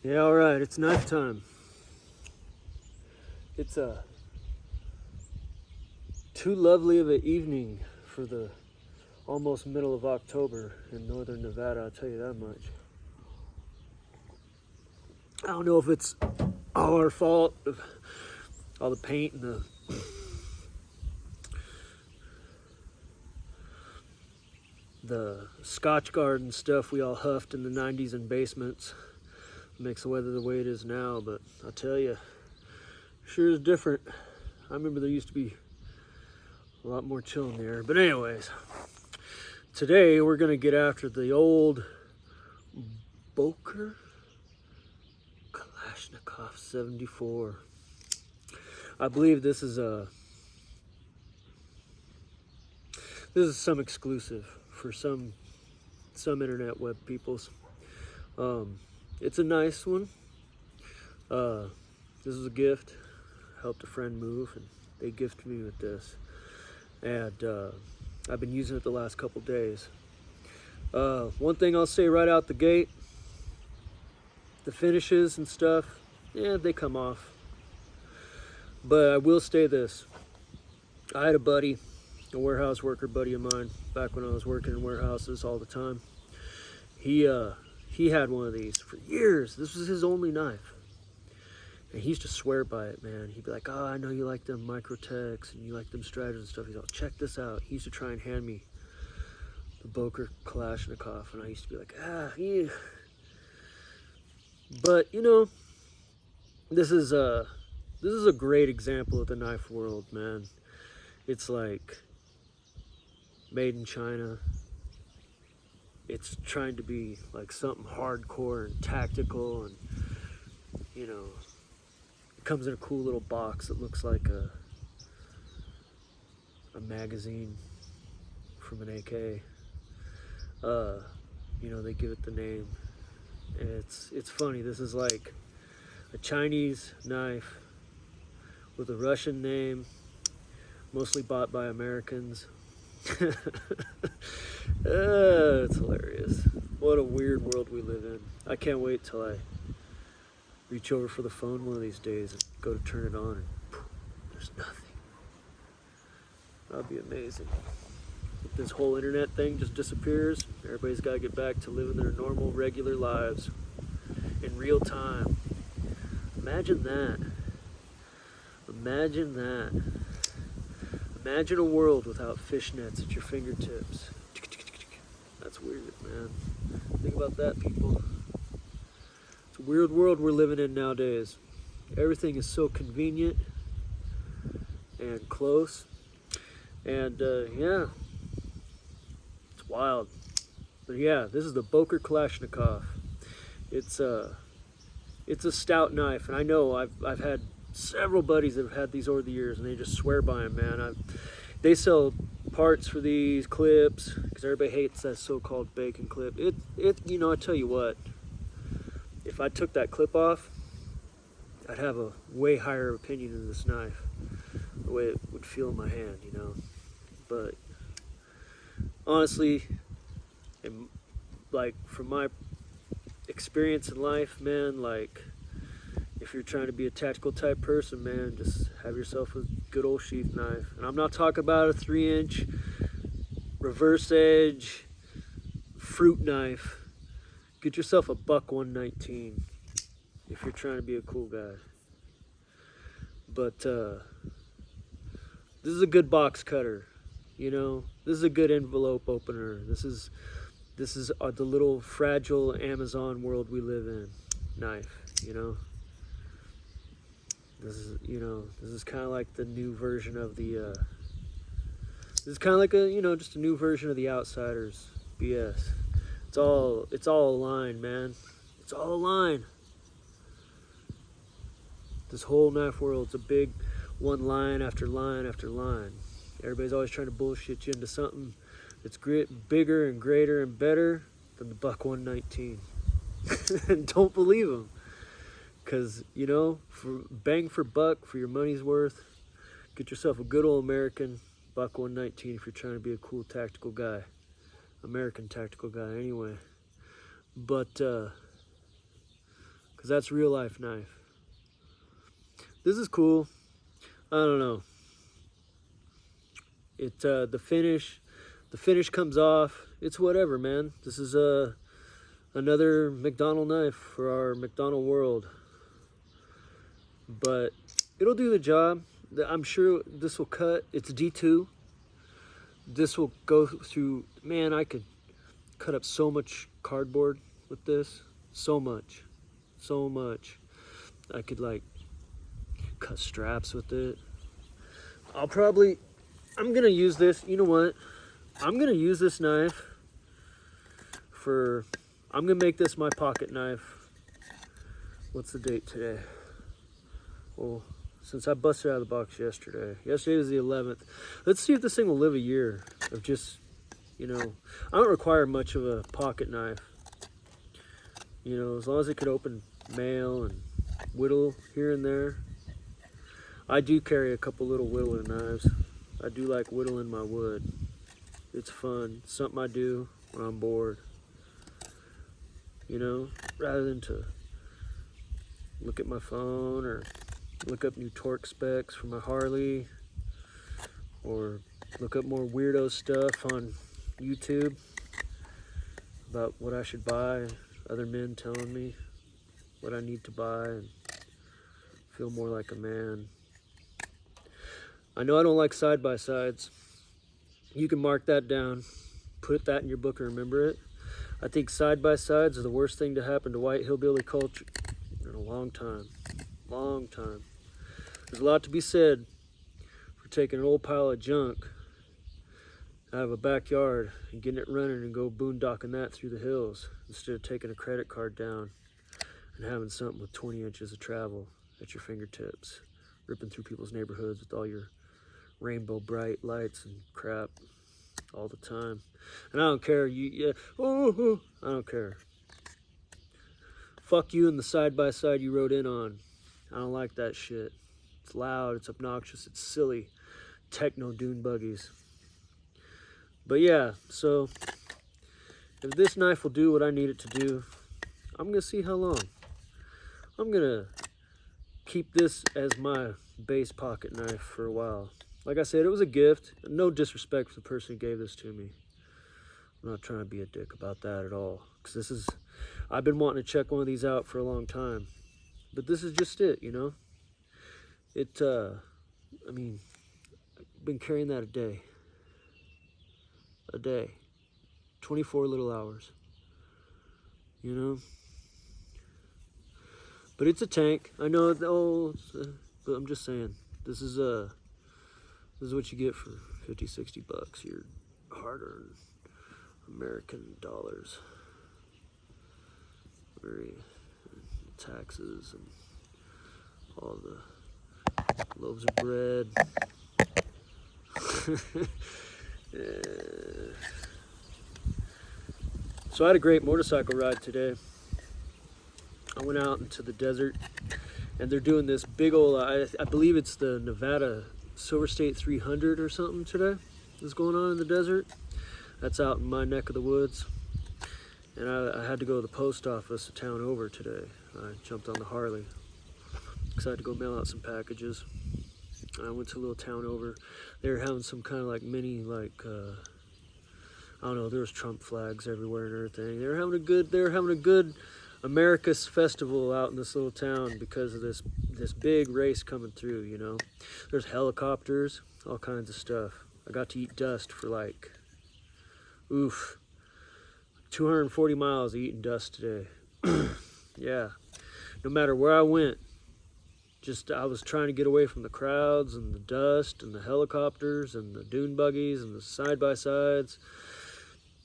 Yeah, all right, it's knife time. It's too lovely of an evening for the almost middle of October in northern Nevada, I'll tell you that much. I don't know if it's all our fault, all the paint and the Scotch garden stuff we all huffed in the 90s in basements makes the weather the way it is now, but I'll tell you, sure is different. I remember there used to be a lot more chill in the air. But anyways, today we're going to get after the old Boker Kalashnikov 74. I believe this is some exclusive for some internet web peoples. It's a nice one. This is a gift. Helped a friend move, and they gifted me with this. And I've been using it the last couple days. One thing I'll say right out the gate, the finishes and stuff, yeah, they come off. But I will say this. I had a buddy, a warehouse worker buddy of mine, back when I was working in warehouses all the time. He had one of these for years. This was his only knife. And he used to swear by it, man. He'd be like, oh, I know you like them Microtechs and you like them Stratas and stuff. He's like, check this out. He used to try and hand me the Boker Kalashnikov, and I used to be like, yeah. But, you know, this is a great example of the knife world, man. It's like made in China. It's trying to be like something hardcore and tactical, and, you know, comes in a cool little box that looks like a magazine from an AK. You know, they give it the name. And it's funny. This is like a Chinese knife with a Russian name, mostly bought by Americans. It's hilarious. What a weird world we live in. I can't wait till I reach over for the phone one of these days and go to turn it on and poof, there's nothing. That'd be amazing. If this whole internet thing just disappears, everybody's got to get back to living their normal, regular lives in real time. Imagine that. Imagine that. Imagine a world without fishnets at your fingertips. That's weird, man. Think about that, people. It's a weird world we're living in nowadays. Everything is so convenient and close. And, yeah, it's wild. But yeah, this is the Boker Kalashnikov. It's a stout knife, and I know I've had several buddies that have had these over the years, and they just swear by them, man. They sell parts for these clips because everybody hates that so-called bacon clip. You know, I tell you what, if I took that clip off, I'd have a way higher opinion of this knife, the way it would feel in my hand, you know. But honestly, and like from my experience in life, man, like if you're trying to be a tactical type person, man, just have yourself a good old sheath knife. And I'm not talking about a 3-inch reverse edge fruit knife. Get yourself a buck 119 if you're trying to be a cool guy. But this is a good box cutter, you know. This is a good envelope opener. This is the little fragile Amazon world we live in. Knife, you know. This is kind of like the new version of the. This is kind of like just a new version of the Outsiders BS. It's all aligned, man. It's all aligned. This whole knife world's a big one line after line after line. Everybody's always trying to bullshit you into something that's bigger and greater and better than the buck 119. And don't believe them. Because, you know, for bang for buck, for your money's worth, get yourself a good old American buck 119 if you're trying to be a cool tactical guy. American tactical guy, anyway. But, because because that's real life knife. This is cool. I don't know. It the finish comes off. It's whatever, man. This is another McDonald knife for our McDonald world. But it'll do the job. I'm sure this will cut. It's D2. This will go through, man, I could cut up so much cardboard with this. So much. I could like cut straps with it. I'm gonna use this, you know what? I'm gonna use this knife I'm gonna make this my pocket knife. What's the date today? Well, since I busted out of the box yesterday. Yesterday was the 11th. Let's see if this thing will live a year of just, I don't require much of a pocket knife. As long as it could open mail and whittle here and there. I do carry a couple little whittling knives. I do like whittling my wood. It's fun. It's something I do when I'm bored. Rather than to look at my phone or look up new torque specs for my Harley or look up more weirdo stuff on YouTube about what I should buy, other men telling me what I need to buy and feel more like a man. I know I don't like side-by-sides. You can mark that down, put that in your book and remember it. I think side-by-sides are the worst thing to happen to white hillbilly culture in a long time. There's a lot to be said for taking an old pile of junk out of a backyard and getting it running and go boondocking that through the hills instead of taking a credit card down and having something with 20 inches of travel at your fingertips, ripping through people's neighborhoods with all your rainbow bright lights and crap all the time. And I don't care. I don't care. Fuck you and the side-by-side you rode in on. I don't like that shit. It's loud, it's obnoxious, it's silly. Techno dune buggies. But yeah, so if this knife will do what I need it to do, I'm gonna see how long. I'm gonna keep this as my base pocket knife for a while. Like I said, it was a gift. No disrespect for the person who gave this to me. I'm not trying to be a dick about that at all. Because I've been wanting to check one of these out for a long time. But this is just it, I've been carrying that a day. 24 little hours. But it's a tank. I know, but I'm just saying, this is what you get for 50, 60 bucks. Your hard-earned American dollars. Taxes and all the loaves of bread. Yeah. So I had a great motorcycle ride today. I went out into the desert and they're doing this big old, I believe it's the Nevada Silver State 300 or something today that's going on in the desert. That's out in my neck of the woods. And I had to go to the post office a town over today. I jumped on the Harley because I had to go mail out some packages. And I went to a little town over. They were having some kind of like mini, I don't know, there was Trump flags everywhere and everything. They were having a good America's festival out in this little town because of this big race coming through, There's helicopters, all kinds of stuff. I got to eat dust for 240 miles of eating dust today. Yeah. No matter where I went, I was trying to get away from the crowds and the dust and the helicopters and the dune buggies and the side-by-sides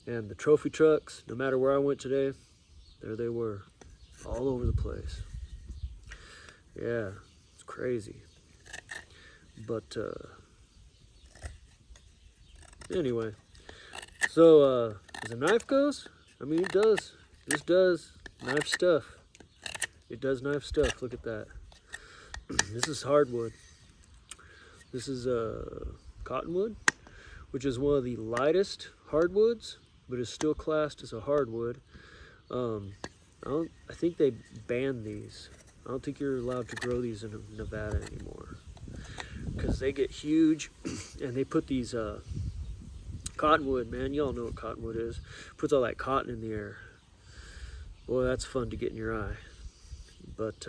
and the trophy trucks. No matter where I went today, there they were, all over the place. Yeah, it's crazy. But anyway, so as a knife goes, it does. This does knife stuff. It does knife stuff. Look at that. This is hardwood. This is cottonwood, which is one of the lightest hardwoods, but is still classed as a hardwood. I think they banned these. I don't think you're allowed to grow these in Nevada anymore because they get huge, and they put these cottonwood. Man, y'all know what cottonwood is. Puts all that cotton in the air. Boy, that's fun to get in your eye. But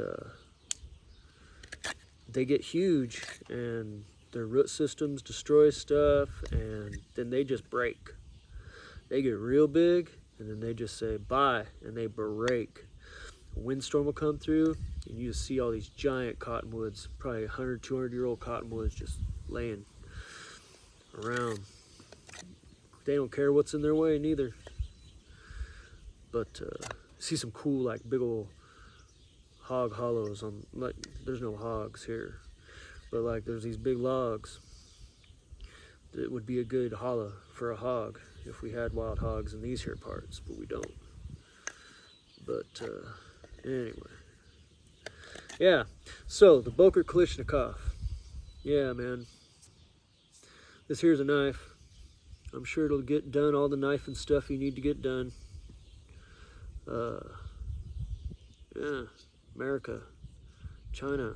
they get huge, and their root systems destroy stuff, and then they just break. They get real big, and then they just say bye, and they break. A windstorm will come through, and you just see all these giant cottonwoods, probably 100, 200-year-old cottonwoods just laying around. They don't care what's in their way neither. But see some cool, like, big old hog hollows on, like, there's no hogs here, but like there's these big logs that would be a good hollow for a hog if we had wild hogs in these here parts, but we don't. But anyway, yeah, so the Boker Kalashnikov, yeah, man, this here's a knife. I'm sure it'll get done all the knife and stuff you need to get done. Yeah, America, China,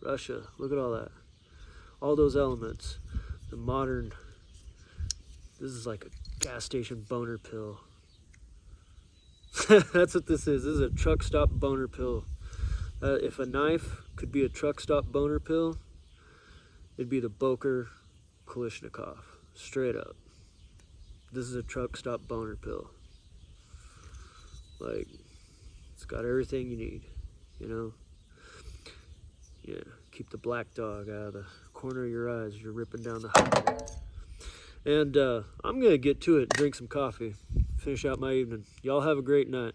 Russia, look at all that. All those elements. The modern, this is like a gas station boner pill. That's what this is. This is a truck stop boner pill. If a knife could be a truck stop boner pill, it'd be the Boker Kalashnikov. Straight up. This is a truck stop boner pill. Like, it's got everything you need, you know? Yeah, keep the black dog out of the corner of your eyes as you're ripping down the highway. And I'm going to get to it and drink some coffee, finish out my evening. Y'all have a great night.